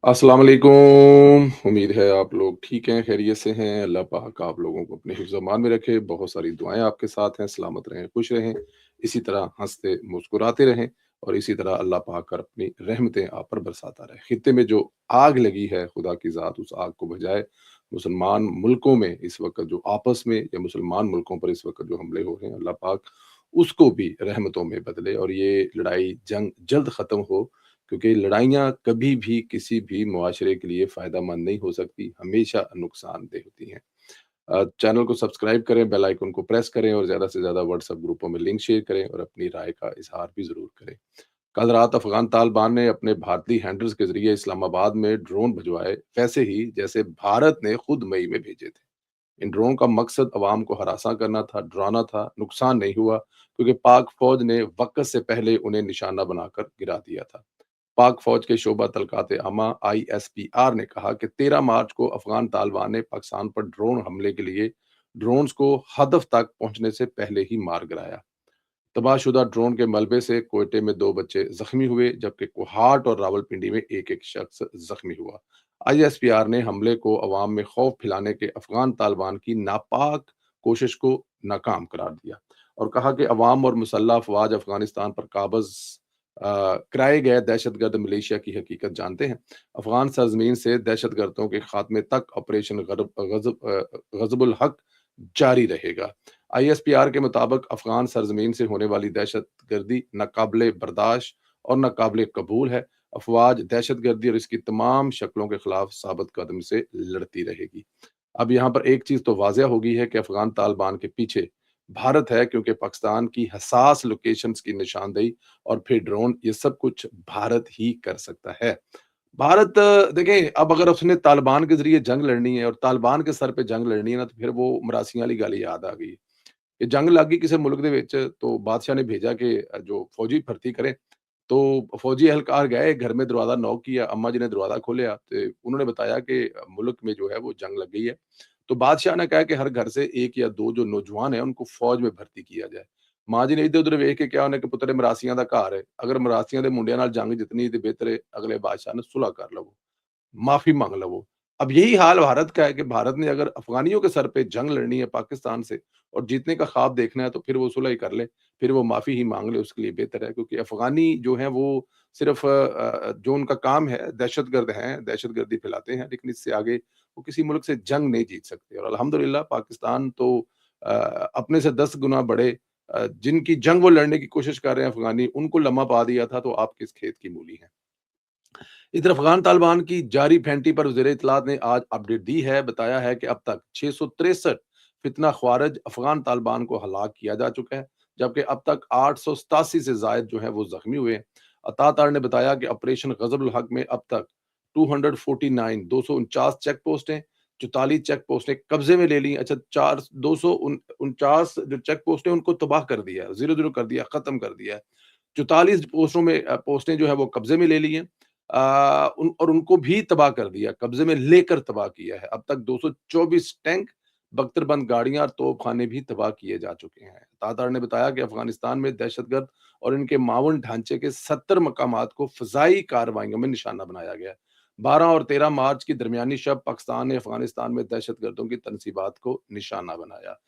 अस्सलाम वालेकुम। उम्मीद है आप लोग ठीक हैं, खैरियत से हैं। अल्लाह पाक आप लोगों को अपने हिफ्ज़ अमान में रखे। बहुत सारी दुआएँ आपके साथ हैं, सलामत रहें, खुश रहें, इसी तरह हँसते मुस्कुराते रहें और इसी तरह अल्लाह पाक कर अपनी रहमतें आप पर बरसाता रहे। खित्ते में जो आग लगी है, खुदा की ज़ात उस आग को बुझाए। मुसलमान मुल्कों में इस वक़्त जो आपस में या मुसलमान मुल्कों पर इस वक़्त जो हमले हो रहे हैं, अल्लाह पाक उसको भी रहमतों में बदले और ये लड़ाई, जंग जल्द ख़त्म हो, क्योंकि लड़ाइयाँ कभी भी किसी भी मुआशरे के लिए फ़ायदेमंद नहीं हो सकती, हमेशा नुकसानदेह होती हैं। चैनल को सब्सक्राइब करें, बेल आइकन को प्रेस करें और ज़्यादा से ज़्यादा व्हाट्सएप ग्रुपों में लिंक शेयर करें और अपनी राय का इज़हार भी ज़रूर करें। कल रात अफ़गान तालिबान ने अपने भारतीय हैंडल्स के ज़रिए इस्लामाबाद में ड्रोन भिजवाए, वैसे ही जैसे भारत ने खुद मई में भेजे थे। इन ड्रोन का मकसद अवाम को हरासा करना था, डराना था। नुकसान नहीं हुआ, क्योंकि पाक फ़ौज ने वक़्त से पहले उन्हें निशाना बनाकर गिरा दिया था। पाक फौज के शोबा तलकात आमा आईएसपीआर ने कहा कि 13 मार्च को अफगान तालिबान ने पाकिस्तान पर ड्रोन हमले के लिए ड्रोन्स को हदफ तक पहुंचने से पहले ही मार गिराया। तबाहशुदा ड्रोन के मलबे से कोयटे में 2 बच्चे जख्मी हुए, जबकि कोहाट और रावलपिंडी में एक-एक शख्स जख्मी हुआ। आईएसपीआर ने हमले को अवाम में खौफ फैलाने के अफगान तालिबान की नापाक कोशिश को नाकाम करार दिया और कहा कि अवाम और मुसल्लह अफवाज अफगानिस्तान पर काबज़ कराए गए दहशतगर्द मलेशिया की हकीकत जानते हैं। अफगान सरजमीन से दहशतगर्दों के खात्मे तक ऑपरेशन गजबुल हक जारी रहेगा। आईएसपीआर के मुताबिक अफगान सरजमीन से होने वाली दहशतगर्दी नाकाबिले बर्दाश्त और नाकाबिले कबूल है। अफवाज दहशतगर्दी और इसकी तमाम शक्लों के खिलाफ साबित कदम से लड़ती रहेगी। अब यहाँ पर एक चीज तो वाज़ेह हो गई है कि अफगान तालिबान के पीछे भारत है, क्योंकि पाकिस्तान की हसास लोकेशंस की निशानदेही और फिर ड्रोन, ये सब कुछ भारत ही कर सकता है। भारत देखें, अब अगर उसने तालिबान के ज़रिए जंग लड़नी है और तालिबान के सर पे जंग लड़नी है ना, तो फिर वो मरासियां वाली गल याद आ गई कि जंग लग गई किसी मुल्क दे विच, तो बादशाह ने भेजा कि जो फौजी भर्ती करें। तो फौजी एहलकार गए, घर में दरवाज़ा नॉक किया, अम्मा जी ने दरवाज़ा खोला तो उन्होंने बताया कि मुल्क में जो है वो जंग लग गई है। तो बादशाह ने कहा कि हर घर से 1 या 2 जो नौजवान हैं उनको फौज में भर्ती किया जाए। माँ जी ने इधर-उधर वेख के कहा उन्हें कि पुत्तर मरासियां दा घर है, अगर मरासियां दे मुंडियां नाल जंग जितनी ते बेहतर है अगले बादशाह ने सुलह कर लवो। माफ़ी माँग लवो। अब यही हाल भारत का है कि भारत ने अगर अफ़गानियों के सर पे जंग लड़नी है पाकिस्तान से और जीतने का ख़्वाब देखना है, तो फिर वो सुलह ही कर ले, फिर वो माफ़ी ही माँग ले, उसके लिए बेहतर है, क्योंकि अफ़गानी जो हैं वो सिर्फ़ जो उनका काम है दहशतगर्द हैं, दहशतगर्दी फैलाते हैं, लेकिन इससे आगे वो किसी मुल्क से जंग नहीं जीत सकते और अल्हम्दुलिल्लाह पाकिस्तान तो अपने से 10 गुना बड़े जिनकी जंग वो लड़ने की कोशिश कर रहे हैं अफ़गानी, उनको लम्हा पा दिया था, तो आप किस खेत की मूली हैं। इधर अफगान तालिबान की जारी फैंटी पर वज़ीर इत्तलात ने आज अपडेट दी है, बताया है कि अब तक 663 फितना ख्वारिज अफगान तालिबान को हलाक किया जा चुका है, जबकि अब तक 887 से ज़ायद जो है वो ज़ख्मी हुए हैं। अतातार ने बताया कि ऑपरेशन गज़बुल हक में अब तक 249 249 चेक पोस्टें, 44 चेक पोस्टें कब्जे में ले ली। अच्छा, 4 249 जो चेक पोस्टें उनको तबाह कर दिया है, ज़ीरो-ज़ीरो कर दिया, खत्म कर दिया है। 44 पोस्टों में पोस्टें जो है वो कब्जे में ले ली हैं। उनको भी तबाह कर दिया, कब्जे में लेकर तबाह किया है। अब तक 224 टैंक, बख्तरबंद गाड़ियां और तोपखाने भी तबाह किए जा चुके हैं। तातार ने बताया कि अफगानिस्तान में दहशतगर्द और इनके मावन ढांचे के 70 मकामात को फजाई कार्रवाइयों में निशाना बनाया गया। 12 और 13 मार्च की दरमियानी शब पाकिस्तान ने अफगानिस्तान में दहशतगर्दों की तनसीबात को निशाना बनाया।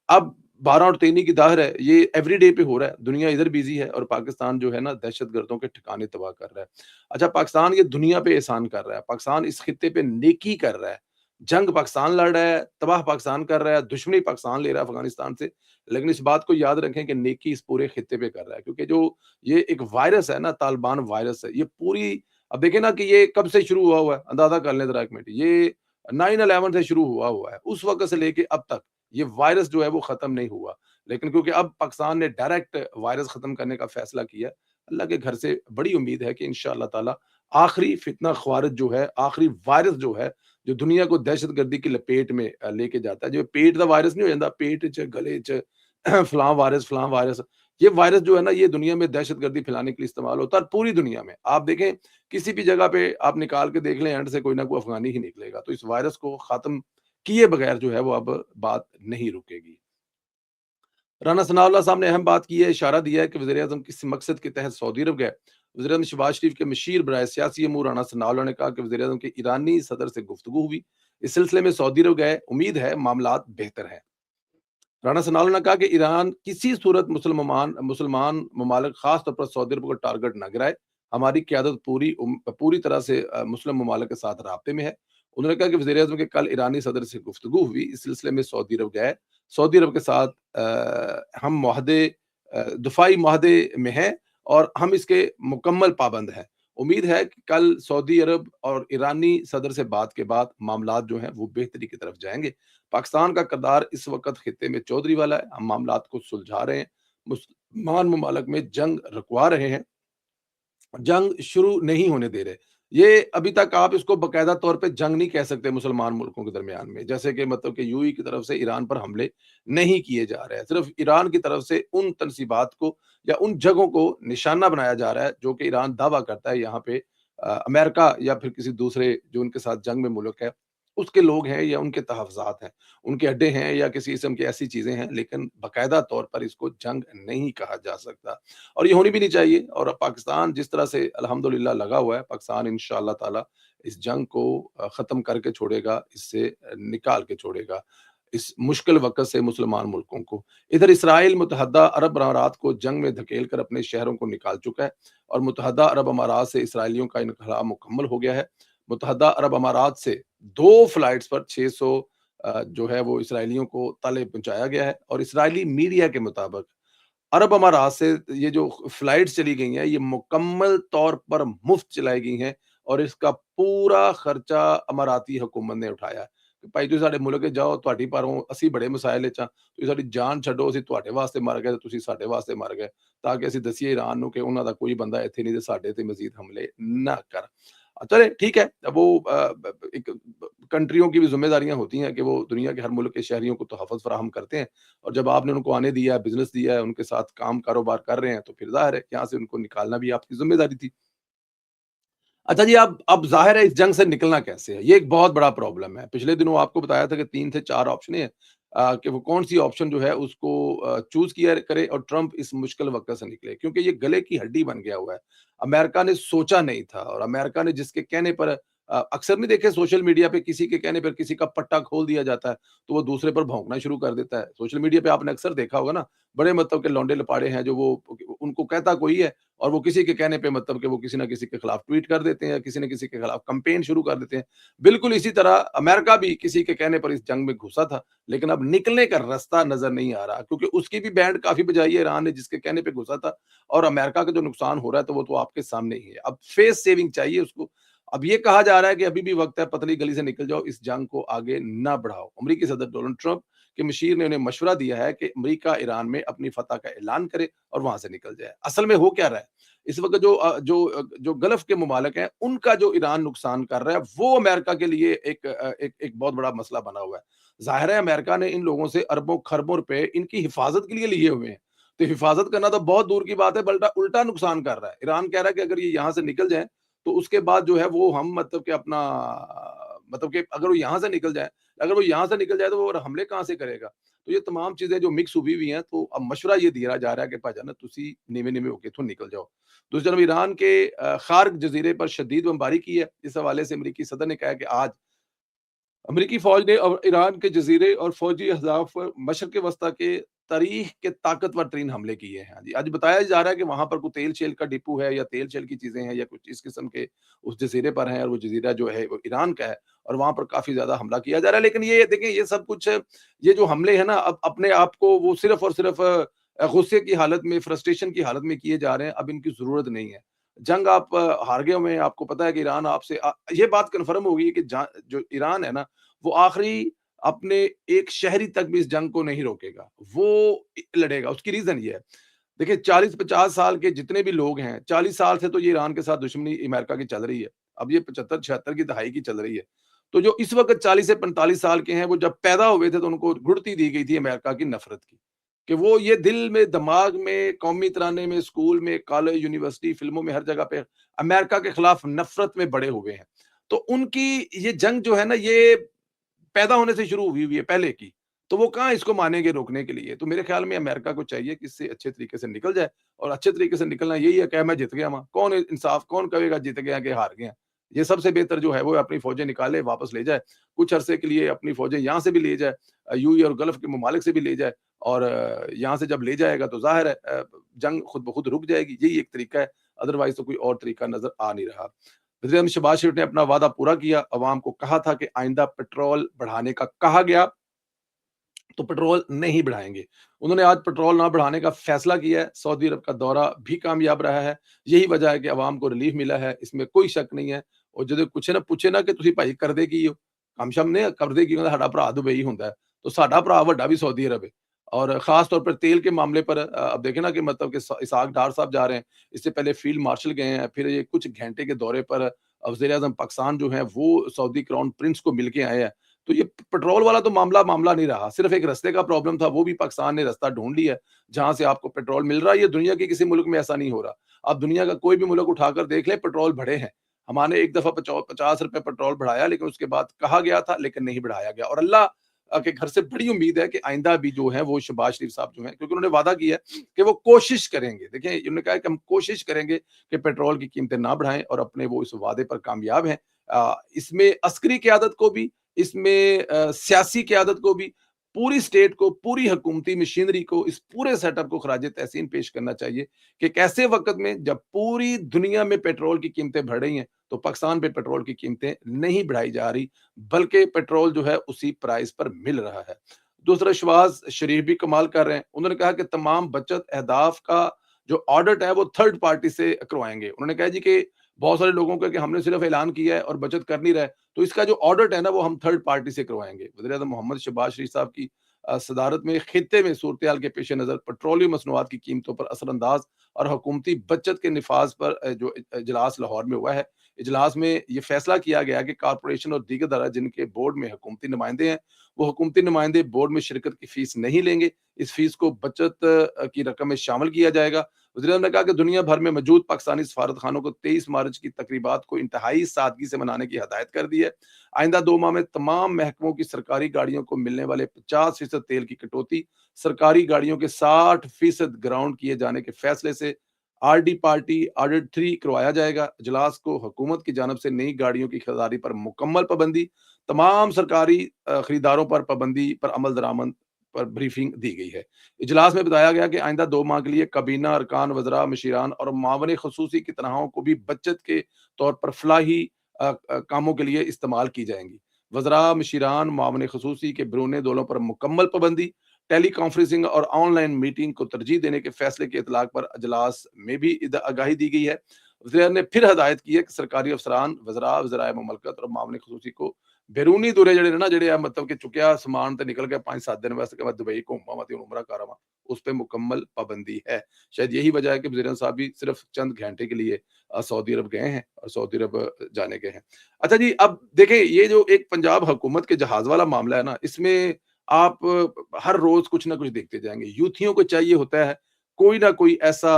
अब 12 और 13 की दाहर है, ये एवरीडे पे हो रहा है। दुनिया इधर बिज़ी है और पाकिस्तान जो है ना दहशतगर्दों के ठिकाने तबाह कर रहा है। अच्छा, पाकिस्तान ये दुनिया पे एहसान कर रहा है, पाकिस्तान इस खित्ते पे नेकी कर रहा है। जंग पाकिस्तान लड़ रहा है, तबाह पाकिस्तान कर रहा है, दुश्मनी पाकिस्तान ले रहा है अफ़गानिस्तान से। लेकिन इस बात को याद रखें कि नेकी इस पूरे खित्ते पे कर रहा है, क्योंकि जो ये एक वायरस है ना, तालिबान वायरस है, ये पूरी अब देखें ना कि ये कब से शुरू हुआ है, अंदाज़ा कर लें ज़रा 1 मिनट। ये 9/11 से शुरू हुआ है। उस वक़्त से लेके अब तक ये वायरस जो है वो खत्म नहीं हुआ। लेकिन क्योंकि अब पाकिस्तान ने डायरेक्ट वायरस खत्म करने का फैसला किया है, अल्लाह के घर से बड़ी उम्मीद है कि इंशाअल्लाह ताला आखिरी फितना ख़वारिज जो है, आखिरी वायरस जो है, जो दुनिया को दहशतगर्दी की लपेट में लेके जाता है, जो पेट दा वायरस नहीं हो जाता, पेट च, गले च फलां वायरस, ये वायरस जो है ना, ये दुनिया में दहशतगर्दी फैलाने के लिए इस्तेमाल होता है और पूरी दुनिया में। आप देखें, किसी भी जगह पे आप निकाल के देख लें, एंड से कोई ना कोई अफ़गानी ही निकलेगा। तो इस वायरस को ख़त्म किए बगैर जो है वो अब बात नहीं रुकेगी। राना सनाउल्लाह साहब ने अहम बात की है, इशारा दिया है कि वज़ीर-ए-आज़म किस मकसद के तहत सऊदी अरब गए। वज़ीर-ए-आज़म शहबाज शरीफ के मशीर बराए सियासी अमूर राना सनाउल्लाह ने कहा कि वज़ीर-ए-आज़म की ईरानी सदर से गुफ्तगू हुई। इस सिलसिले में सऊदी अरब गए, उम्मीद है मामलात बेहतर हैं। राणा सनाउल्लाह ने कहा कि ईरान किसी सूरत मुसलमान मुसलमान ममालिक खास तौर पर सऊदी अरब को टारगेट न गिराए। हमारी क़यादत पूरी तरह से मुस्लिम ममालिक के साथ राब्ते में है। उन्होंने कहा कि वज़ीर-ए-आज़म के कल ईरानी सदर से गुफ्तगू हुई, इस सिलसिले में सऊदी अरब गए। सऊदी अरब के साथ हम दफ़ाई मुआहदे में हैं और हम इसके मुकम्मल पाबंद हैं। उम्मीद है कि कल सऊदी अरब और ईरानी सदर से बात के बाद मामलात जो हैं वो बेहतरी की तरफ जाएँगे। पाकिस्तान का किरदार इस वक़्त खित्ते में चौधरी वाला है, हम मामलात को सुलझा रहे हैं, मुसलमान ममालिक में जंग रुकवा रहे हैं, जंग शुरू नहीं होने दे रहे। ये अभी तक आप इसको बाकायदा तौर पे जंग नहीं कह सकते मुसलमान मुल्कों के दरमियान में, जैसे कि मतलब कि यूएई की तरफ से ईरान पर हमले नहीं किए जा रहे हैं। सिर्फ़ ईरान की तरफ से उन तनसीबात को या उन जगहों को निशाना बनाया जा रहा है, जो कि ईरान दावा करता है यहाँ पे अमेरिका या फिर किसी दूसरे जो उनके साथ जंग में मुल्क है, उसके लोग हैं या उनके तहफ़्फ़ुज़ात हैं, उनके अड्डे हैं या किसी किस्म की ऐसी चीज़ें हैं, लेकिन बाकायदा तौर पर इसको जंग नहीं कहा जा सकता। और ये होनी भी नहीं चाहिए। और पाकिस्तान जिस तरह से अल्हम्दुलिल्लाह लगा हुआ है, पाकिस्तान इंशाअल्लाह ताला इस जंग को ख़त्म करके छोड़ेगा, इससे निकाल के छोड़ेगा, इस मुश्किल वक़्त से मुसलमान मुल्कों को। इधर इसराइल मुत्तहदा अरब अमारात को जंग में धकेल कर अपने शहरों को निकाल चुका है और मुत्तहदा अरब अमारात से इसराइलियों का इनख़ला मुकम्मल हो गया है। मुत्तहदा अरब अमारात से 2 फ्लाइट्स पर 600 जो है वो इसराइलियों को तले पहुँचाया गया है और इसराइली मीडिया के मुताबिक अरब अमारात से ये जो फ्लाइट्स चली गई हैं, ये मुकम्मल तौर पर मुफ़्त चलाई गई हैं और इसका पूरा खर्चा अमाराती हुकूमत ने उठाया है। कि भाई तुसीं साडे मुल्क च जाओ, तुहाडी पारों असीं बड़े मसाइल च आं, तुसीं साडी जान छड्डो, असीं तुहाडे वास्ते मर गए ते तुसीं साडे वास्ते मर गए, ताकि असीं दसीए ईरान नूं कि उन्हां दा कोई बंदा इत्थे नहीं ते साडे ते मज़ीद हमले ना कर। चलें ठीक है, वो एक कंट्रियों की भी ज़िम्मेदारियाँ होती हैं कि वो दुनिया के हर मुल्क के शहरियों को तहफ़्फ़ुज़ फ़राहम करते हैं और जब आपने उनको आने दिया है, बिज़नेस दिया है, उनके साथ काम कारोबार कर रहे हैं, तो फिर ज़ाहिर है कि यहाँ से उनको निकालना भी आपकी ज़िम्मेदारी थी। अच्छा जी, अब ज़ाहिर है इस जंग से निकलना कैसे है? ये एक बहुत बड़ा प्रॉब्लम है। पिछले दिनों आपको बताया था कि 3 से 4 ऑप्शनें हैं कि वो कौन-सी ऑप्शन जो है उसको चूज़ किया करे और ट्रंप इस मुश्किल वक़्त से निकले, क्योंकि ये गले की हड्डी बन गया हुआ है। अमेरिका ने सोचा नहीं था और अमेरिका ने जिसके कहने पर अक्सर नहीं देखे सोशल मीडिया पे किसी के कहने पर किसी का पट्टा खोल दिया जाता है, तो वो दूसरे पर भौंकना शुरू कर देता है। सोशल मीडिया पे आपने अक्सर देखा होगा ना, बड़े मतलब के लौंडे-लपाड़े हैं जो वो उनको कहता कोई है और वो किसी के कहने पे मतलब कि वो किसी न किसी के खिलाफ ट्वीट कर देते हैं, किसी न किसी के खिलाफ कैंपेन शुरू कर देते हैं। बिल्कुल इसी तरह अमेरिका भी किसी के कहने पर इस जंग में घुसा था, लेकिन अब निकलने का रास्ता नज़र नहीं आ रहा क्योंकि उसकी भी बैंड काफ़ी बजाई है ईरान ने जिसके कहने पे घुसा था और अमेरिका का जो नुकसान हो रहा है तो वो तो आपके सामने ही है। अब फेस सेविंग चाहिए उसको। अब ये कहा जा रहा है कि अभी भी वक़्त है, पतली गली से निकल जाओ, इस जंग को आगे ना बढ़ाओ। अमेरिकी सदर डोनाल्ड ट्रंप के मशीर ने उन्हें मशवरा दिया है कि अमेरिका ईरान में अपनी फतह का ऐलान करे और वहाँ से निकल जाए। असल में हो क्या रहा है? इस वक़्त जो गल्फ़ के ममालिक हैं, उनका जो ईरान नुकसान कर रहा है, वो अमेरिका के लिए एक बहुत बड़ा मसला बना हुआ है। ज़ाहिर है अमेरिका ने इन लोगों से अरबों-खरबों रुपए इनकी हिफाज़त के लिए लिए हुए हैं। तो हिफाज़त करना तो बहुत दूर की बात है, बल्टा उल्टा नुकसान कर रहा है। ईरान कह रहा है कि अगर ये यहाँ से निकल जाएँ, तो उसके बाद जो है वो हम मतलब कि अपना मतलब कि अगर वो यहाँ से निकल जाए तो वो और हमले कहाँ से करेगा? तो ये तमाम चीज़ें जो मिक्स हुई हैं, तो अब मशवरा ये दिया जा रहा है कि भाईजान तुसी नीवें-नीवें होके इत्थों निकल जाओ। दूसरी तरफ ईरान के ख़ार्क जज़ीरे पर शदीद बमबारी की है। इस हवाले से अमेरिकी सदर ने कहा है कि आज अमेरिकी फ़ौज ने ईरान के जज़ीरे और फ़ौजी अहदाफ़ पर मशरिक़ वस्ता के तारीख़ के ताकतवर तरीन हमले किए हैं। हाँ जी, आज बताया जा रहा है कि वहाँ पर कोई तेल-शेल का डिपो है या तेल-शेल की चीज़ें हैं या कुछ इस किस्म के उस जज़ीरे पर हैं और वो जज़ीरा जो है वो ईरान का है और वहाँ पर काफ़ी ज़्यादा हमला किया जा रहा है। लेकिन ये देखें ये सब कुछ ये जो हमले हैं ना अब अपने आप को वो सिर्फ़ और सिर्फ़ गुस्से की हालत में, फ्रस्ट्रेशन की हालत में किए जा रहे हैं, अब इनकी ज़रूरत नहीं है। जंग आप हार गए हुए हैं, आपको पता है कि ईरान आपसे ये बात कन्फर्म हो गई है कि जो ईरान है ना, वो आखिरी अपने एक शहरी तक भी इस जंग को नहीं रोकेगा। वो लड़ेगा, उसकी रीज़न ये है। देखिए 40-50 साल के जितने भी लोग हैं, 40 साल से तो ये ईरान के साथ दुश्मनी अमेरिका की चल रही है। अब ये 75-76 की दहाई की चल रही है। तो जो इस वक़्त 40 से 45 साल के हैं, वो जब पैदा हुए थे तो उनको गुड़ती दी गई थी अमेरिका की नफ़रत की। कि वो ये दिल में, दिमाग में, कौमी तराने में, स्कूल में, कॉलेज, यूनिवर्सिटी, फ़िल्मों में हर जगह पे अमेरिका के खिलाफ नफ़रत में बड़े हुए हैं। तो उनकी ये जंग जो है ना ये पैदा होने से शुरू हुई हुई है पहले की। تو وہ کہاں اس کو مانیں گے روکنے کے لیے؟ تو میرے خیال میں امریکہ کو چاہیے کہ اس سے اچھے طریقے سے نکل جائے، اور اچھے طریقے سے نکلنا یہی ہے کہ میں جیت گیا وہاں، کون انصاف کون کہے گا جیت گیا کہ ہار گیا؟ یہ سب سے بہتر جو ہے وہ اپنی فوجیں نکالے، واپس لے جائے، کچھ عرصے کے لیے اپنی فوجیں یہاں سے بھی لے جائے، یو اے اور گلف کے ممالک سے بھی لے جائے، اور یہاں سے جب لے جائے گا تو ظاہر ہے جنگ خود بخود رک جائے گی، یہی ایک طریقہ ہے، ادروائز تو کوئی اور طریقہ نظر آ نہیں رہا۔ وزیر اعظم شہباز شریف نے اپنا وعدہ پورا کیا، عوام کو کہا تھا کہ آئندہ پیٹرول بڑھانے کا کہا گیا تو پیٹرول نہیں بڑھائیں گے، انہوں نے آج پیٹرول نہ بڑھانے کا فیصلہ کیا ہے، سعودی عرب کا دورہ بھی کامیاب رہا ہے، یہی وجہ ہے کہ عوام کو ریلیف ملا ہے، اس میں کوئی شک نہیں ہے۔ اور جدو کچھ نہ پوچھے نا کہ تسی بھائی کردے کی ہو، ہم شم نے کردے کی ساڈا بھرا دبئی ہوندا ہے، تو ساڈا بھرا وڈا بھی سعودی عرب ہے، اور خاص طور پر تیل کے معاملے پر اب دیکھیں نا کہ مطلب کہ اسحاق ڈار صاحب جا رہے ہیں، اس سے پہلے فیلڈ مارشل گئے ہیں، پھر یہ کچھ گھنٹے کے دورے پر وزیر اعظم پاکستان جو ہیں وہ سعودی کراؤن پرنس کو مل کے آئے ہیں۔ تو یہ پیٹرول والا تو معاملہ نہیں رہا، صرف ایک رستے کا پرابلم تھا، وہ بھی پاکستان نے رستہ ڈھونڈ لیا ہے جہاں سے آپ کو پیٹرول مل رہا ہے۔ یہ دنیا کے کسی ملک میں ایسا نہیں ہو رہا، آپ دنیا کا کوئی بھی ملک اٹھا کر دیکھ لیں، پیٹرول بڑھے ہیں۔ ہمارے ایک دفعہ 50 روپے پیٹرول بڑھایا، لیکن اس کے بعد کہا گیا تھا لیکن نہیں بڑھایا گیا، اور اللہ کے گھر سے بڑی امید ہے کہ آئندہ بھی جو ہے وہ شہباز شریف صاحب جو ہیں، کیونکہ انہوں نے وعدہ کیا ہے کہ وہ کوشش کریں گے، دیکھیں انہوں نے کہا ہے کہ ہم کوشش کریں گے کہ پیٹرول کی قیمتیں نہ بڑھائیں، اور اپنے وہ اس وعدے پر کامیاب ہیں۔ اس میں عسکری قیادت کو بھی، اس میں سیاسی قیادت کو بھی، پوری اسٹیٹ کو، پوری حکومتی مشینری کو، اس پورے سیٹ اپ کو خراج تحسین پیش کرنا چاہیے کہ ایک ایسے وقت میں جب پوری دنیا میں پیٹرول کی قیمتیں بڑھ رہی ہیں تو پاکستان پہ پیٹرول کی قیمتیں نہیں بڑھائی جا رہی، بلکہ پیٹرول جو ہے اسی پرائز پر مل رہا ہے۔ دوسرا، شہباز شریف بھی کمال کر رہے ہیں، انہوں نے کہا کہ تمام بچت اہداف کا جو آڈٹ ہے وہ تھرڈ پارٹی سے کروائیں گے۔ انہوں نے کہا جی کہ بہت سارے لوگوں کا کہ ہم نے صرف اعلان کیا ہے اور بچت کر نہیں رہے، تو اس کا جو آڈٹ ہے نا وہ ہم تھرڈ پارٹی سے کروائیں گے۔ وزیر اعظم محمد شہباز شریف صاحب کی صدارت میں خطے میں صورتحال کے پیش نظر پیٹرولیم مصنوعات کی قیمتوں پر اثر انداز اور حکومتی بچت کے نفاذ پر جو اجلاس لاہور میں ہوا ہے، اجلاس میں یہ فیصلہ کیا گیا کہ کارپوریشن اور دیگر ادارہ جن کے بورڈ میں حکومتی نمائندے ہیں، وہ حکومتی نمائندے بورڈ میں شرکت کی فیس نہیں لیں گے، اس فیس کو بچت کی رقم میں شامل کیا جائے گا۔ وزیر اعظم نے کہا کہ دنیا بھر میں موجود پاکستانی سفارت خانوں کو 23 مارچ کی تقریبات کو انتہائی سادگی سے منانے کی ہدایت کر دی ہے۔ آئندہ 2 ماہ میں تمام محکموں کی سرکاری گاڑیوں کو ملنے والے 50% تیل کی کٹوتی، سرکاری گاڑیوں کے 60% گراؤنڈ کیے جانے کے فیصلے سے آر ڈی پارٹی آڈٹ 3 کروایا جائے گا۔ اجلاس کو حکومت کی جانب سے نئی گاڑیوں کی خریداری پر مکمل پابندی، تمام سرکاری خریداروں پر پابندی پر عمل درآمد پر بریفنگ دی گئی ہے۔ اجلاس میں بتایا گیا کہ آئندہ 2 ماہ کے لیے کابینہ ارکان وزراء مشیران اور معاون خصوصی کی تنخواہوں کو بھی بچت کے طور پر فلاحی کاموں کے لیے استعمال کی جائیں گی۔ وزراء مشیران معاون خصوصی کے بیرون دولوں پر مکمل پابندی، ٹیلی کانفرنسنگ اور آن لائن میٹنگ کو ترجیح دینے کے فیصلے کے اطلاق پر اجلاس میں بھی آگاہی دی گئی ہے۔ وزیر نے پھر ہدایت کی ہے کہ سرکاری افسران، وزراء، وزرائے مملکت اور معاون خصوصی کو بیرونی دورے جڑے نا جڑے مطلب کہ چکیا سامان تے نکل گیا 5-7 دن واسطے کہ میں دبئی گھوما تے عمرہ کراواں، اس پہ مکمل پابندی ہے۔ شاید یہی وجہ ہے کہ وزیر صاحب بھی صرف چند گھنٹے کے لیے سعودی عرب گئے ہیں اور سعودی عرب جانے گئے ہیں۔ اچھا جی، اب دیکھیں یہ جو ایک پنجاب حکومت کے جہاز والا معاملہ ہے نا، اس میں آپ ہر روز کچھ نہ کچھ دیکھتے جائیں گے۔ یوتھیوں کو چاہیے ہوتا ہے کوئی نہ کوئی ایسا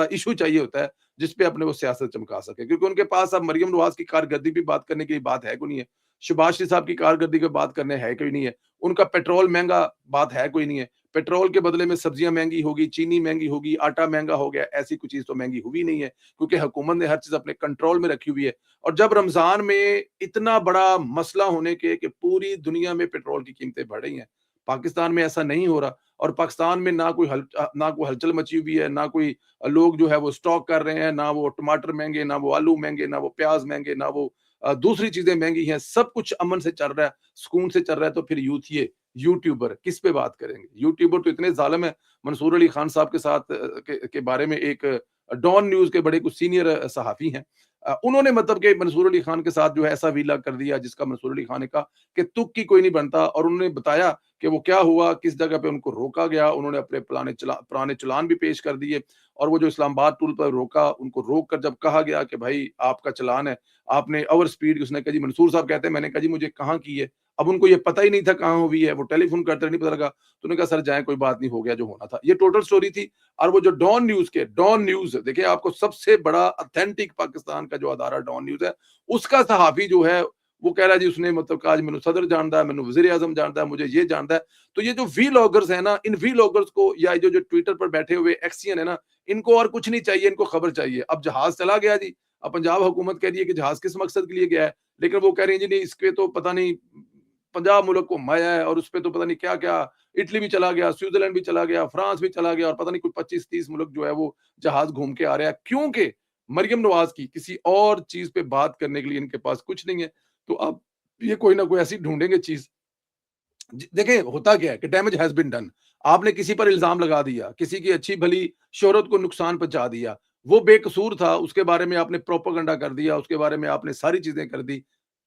ایشو چاہیے ہوتا ہے جس پہ اپنے وہ سیاست چمکا سکے، کیونکہ ان کے پاس اب مریم نواز کی کارکردگی بھی بات کرنے کی بات ہے کوئی نہیں ہے، شہباز شریف صاحب کی کارکردگی کی بات کرنے ہے کوئی نہیں ہے، ان کا پیٹرول مہنگا بات ہے کوئی نہیں ہے، پیٹرول کے بدلے میں سبزیاں مہنگی ہوگی، چینی مہنگی ہوگی، آٹا مہنگا ہو گیا، ایسی کوئی چیز تو مہنگی ہوئی نہیں ہے، کیونکہ حکومت نے ہر چیز اپنے کنٹرول میں رکھی ہوئی ہے۔ اور جب رمضان میں اتنا بڑا مسئلہ ہونے کے کہ پوری دنیا میں پیٹرول کی قیمتیں بڑھ رہی ہیں، پاکستان میں ایسا نہیں ہو رہا، اور پاکستان میں نہ کوئی ہلچل مچی ہوئی ہے، نہ کوئی لوگ جو ہے وہ سٹاک کر رہے ہیں، نہ وہ ٹماٹر مہنگے، نہ وہ آلو مہنگے، نہ وہ پیاز مہنگے، نہ وہ دوسری چیزیں مہنگی ہیں، سب کچھ امن سے چل رہا ہے، سکون سے چل رہا ہے۔ تو پھر یوتھ یہ یوٹیوبر کس پہ بات کریں گے؟ یوٹیوبر تو اتنے ظالم ہیں۔ منصور علی خان صاحب کے ساتھ کے بارے میں ایک ڈان نیوز کے بڑے کچھ سینئر صحافی ہیں، انہوں نے مطلب کہ منصور علی خان کے ساتھ جو ہے ایسا ویلا کر دیا جس کا منصور علی خان نے کہا کہ تک کی کوئی نہیں بنتا، اور انہوں نے بتایا کہ وہ کیا ہوا، کس جگہ پہ ان کو روکا گیا، انہوں نے اپنے پرانے چلان بھی پیش کر دیے، اور وہ جو اسلام آباد ٹول پر روکا، ان کو روک کر جب کہا گیا کہ بھائی آپ کا چلان ہے، آپ نے اوور سپیڈ، اس نے کہا جی منصور صاحب کہتے ہیں، میں نے کہا جی مجھے کہاں کی ہے، اب ان کو یہ پتہ ہی نہیں تھا کہاں ہوئی ہے، وہ ٹیلی فون کرتے نہیں پتہ لگا، تو انہوں نے کہا سر جائیں کوئی بات نہیں، ہو گیا جو ہونا تھا۔ یہ ٹوٹل سٹوری تھی۔ اور وہ جو ڈان نیوز دیکھیں، آپ کو سب سے بڑا اتھینٹک پاکستان کا جو ادارہ ڈان نیوز ہے، اس کا صحافی جو ہے وہ کہہ رہا ہے جی اس نے مطلب کہا جی مینوں صدر جاندا ہے، مینوں وزیر اعظم جاندا ہے، مجھے یہ جاندا ہے۔ تو یہ جو وی لاگرز ہیں نا، ان وی لاگرز کو یا جو ٹویٹر پر بیٹھے ہوئے ایکسین ہے نا، ان کو اور کچھ نہیں چاہیے، ان کو خبر چاہیے۔ اب جہاز چلا گیا جی، اب پنجاب حکومت کہہ رہی ہے کہ جہاز کس مقصد کے لیے گیا ہے، لیکن وہ کہہ رہے ہیں جی نہیں اس کے تو پتہ نہیں 50 ملک کو گھمایا ہے اور اس پہ تو پتہ نہیں کیا کیا، اٹلی بھی چلا گیا، سوئٹزرلینڈ بھی چلا گیا، فرانس بھی چلا گیا اور پتہ نہیں کوئی 25-30 ملک جو ہے وہ جہاز گھوم کے آ رہا ہے، کیونکہ مریم نواز کی کسی اور چیز پہ بات کرنے کے لیے ان کے پاس کچھ نہیں ہے۔ تو اب یہ کوئی نہ کوئی ایسی ڈھونڈیں گے چیز۔ دیکھیں ہوتا کیا ہے کہ ڈیمیج ہیز بین ڈن، آپ نے کسی پر الزام لگا دیا، کسی کی اچھی بھلی شہرت کو نقصان پہنچا دیا، وہ بے قصور تھا، اس کے بارے میں آپ نے پروپیگنڈا کر دیا، اس کے بارے میں آپ نے ساری چیزیں کر دی،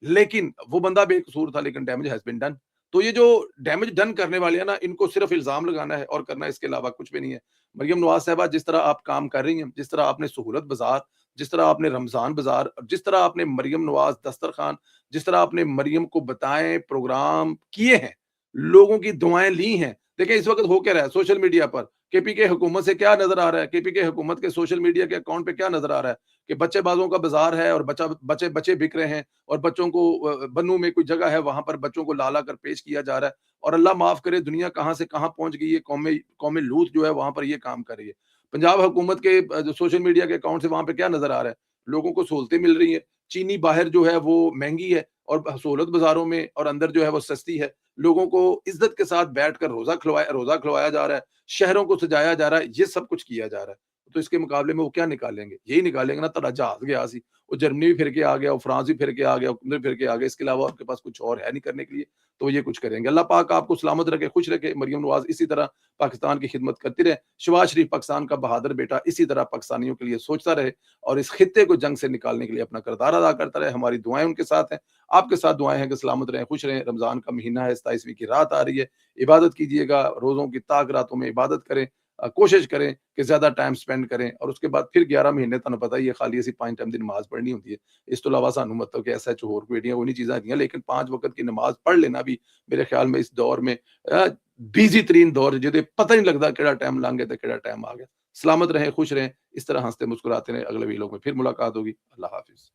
لیکن وہ بندہ بے قصور تھا لیکن ڈیمیج ہیز بین ڈن۔ تو یہ جو ڈیمیج ڈن کرنے والے ہیں نا، ان کو صرف الزام لگانا ہے اور کرنا ہے، اس کے علاوہ کچھ بھی نہیں ہے۔ مریم نواز صاحبہ جس طرح آپ کام کر رہی ہیں، جس طرح آپ نے سہولت بازار، جس طرح آپ نے رمضان بازار، جس طرح آپ نے مریم نواز دسترخوان، جس طرح آپ نے مریم کو بتائیں پروگرام کیے ہیں، لوگوں کی دعائیں لی ہیں۔ دیکھیں اس وقت ہو کیا رہا ہے سوشل میڈیا پر، کے پی کے حکومت سے کیا نظر آ رہا ہے، کے پی کے حکومت کے سوشل میڈیا کے اکاؤنٹ پہ کیا نظر آ رہا ہے کہ بچے بازوں کا بازار ہے اور بچے بچے بک رہے ہیں اور بچوں کو بنو میں کوئی جگہ ہے وہاں پر بچوں کو لا کر پیش کیا جا رہا ہے، اور اللہ معاف کرے دنیا کہاں سے کہاں پہنچ گئی ہے، قوم لوط جو ہے وہاں پر یہ کام کر رہی ہے۔ پنجاب حکومت کے جو سوشل میڈیا کے اکاؤنٹ سے وہاں پہ کیا نظر آ رہا ہے، لوگوں کو سہولتیں مل رہی ہیں، چینی باہر جو ہے وہ مہنگی ہے اور سہولت بازاروں میں اور اندر جو ہے وہ سستی ہے، لوگوں کو عزت کے ساتھ بیٹھ کر روزہ کھلوایا جا رہا ہے، شہروں کو سجایا جا رہا ہے، یہ سب کچھ کیا جا رہا ہے۔ تو اس کے مقابلے میں وہ کیا نکالیں گے؟ یہی نکالیں گے نا تڑا جہاز گیا سی، وہ جرمنی بھی پھر کے آ گیا، وہ فرانس بھی پھر کے آ گیا، وہ پھر کے آ گیا، اس کے علاوہ آپ کے پاس کچھ اور ہے نہیں کرنے کے لیے، تو یہ کچھ کریں گے۔ اللہ پاک آپ کو سلامت رکھے، خوش رکھے، مریم نواز اسی طرح پاکستان کی خدمت کرتی رہے، شہباز شریف پاکستان کا بہادر بیٹا اسی طرح پاکستانیوں کے لیے سوچتا رہے اور اس خطے کو جنگ سے نکالنے کے لیے اپنا کردار ادا کرتا رہے۔ ہماری دعائیں ان کے ساتھ ہیں، آپ کے ساتھ دعائیں ہیں کہ سلامت رہیں، خوش رہیں۔ رمضان کا مہینہ ہے، 27ویں کی رات آ رہی ہے، عبادت کیجیے گا، روزوں کی طاق راتوں میں عبادت کریں، کوشش کریں کہ زیادہ ٹائم سپینڈ کریں، اور اس کے بعد پھر 11 مہینے تمہیں پتہ ہی ہے خالی اسی 5 ٹائم دی نماز پڑھنی ہوتی ہے۔ اس تو علاوہ سانو مطلب کہ ایسا ہور کوئی نہیں چیزاں ہیں، لیکن 5 وقت کی نماز پڑھ لینا بھی میرے خیال میں اس دور میں بیزی ترین دور جہدے پتہ نہیں لگتا کیڑا ٹائم لنگ گیا تے کیڑا ٹائم آ گیا۔ سلامت رہیں، خوش رہیں، اس طرح ہنستے مسکراتے رہیں۔ اگلے ویلوگ میں پھر ملاقات ہوگی۔ اللہ حافظ۔